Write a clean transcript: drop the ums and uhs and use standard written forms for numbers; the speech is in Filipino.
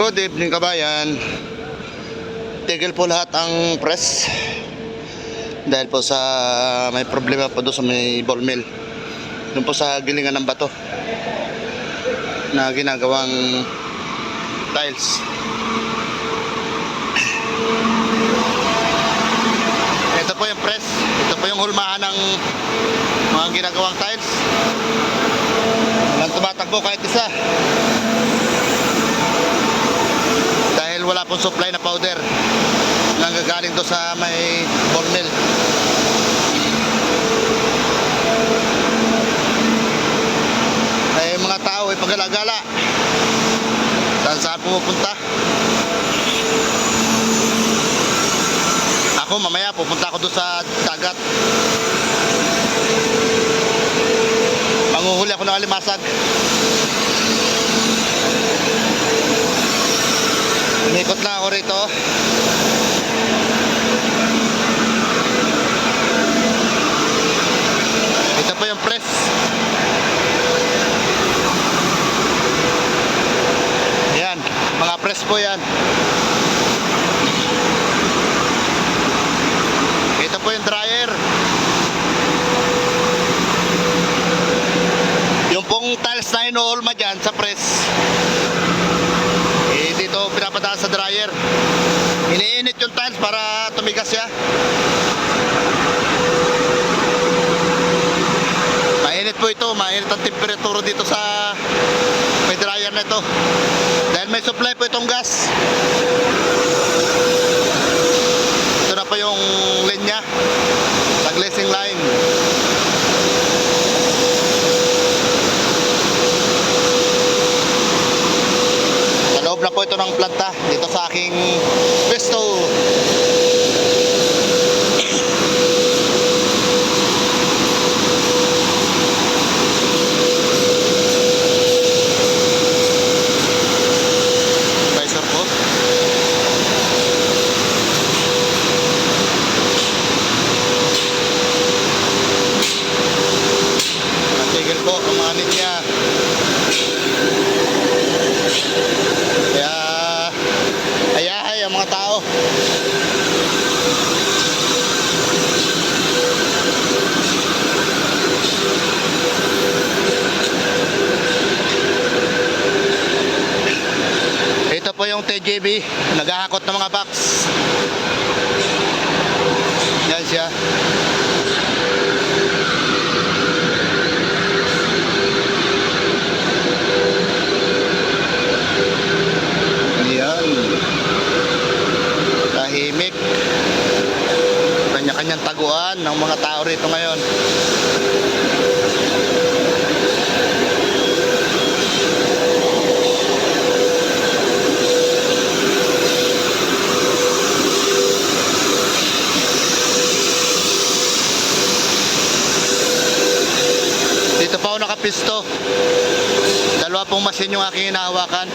Good evening kabayan. Tigil po lahat ang press dahil po sa may problema po doon sa may ball mill, doon po sa gilingan ng bato na ginagawang tiles. Ito po yung press, ito po yung hulmahan ng mga ginagawang tiles. Walang tumatakbo kahit isa dahil wala pong supply na powder nang gagaling doon sa may ball mill. Ay mga tao ay paggalagala saan pumupunta. Ako mamaya pupunta ako doon sa dagat, manguhuli ako ng alimasag. Umikot lang ako rito. Ito po yung press. Yan, mga press po yan. Ito po yung dryer. Yung pong tiles na inuulma dyan sa press, dito pinapadaan sa dryer. Iniinit yung tiles para tumigas siya. Mainit po ito, mainit ang temperatura dito sa may dryer na ito dahil may supply po itong gas. Ito na po yung linya sa glazing line. Loob na po ito ng planta dito sa aking pwesto. Visor po. Natigil po ang mga linya. Ayahay ang mga tao. Ito po yung TJB, naghahakot ng mga box. Yan siya. Tahimik. Kanya-kanyang taguan ng mga tao rito ngayon. Dito pa ako nakapisto. Dalawa pong machine yung aking hinahawakan.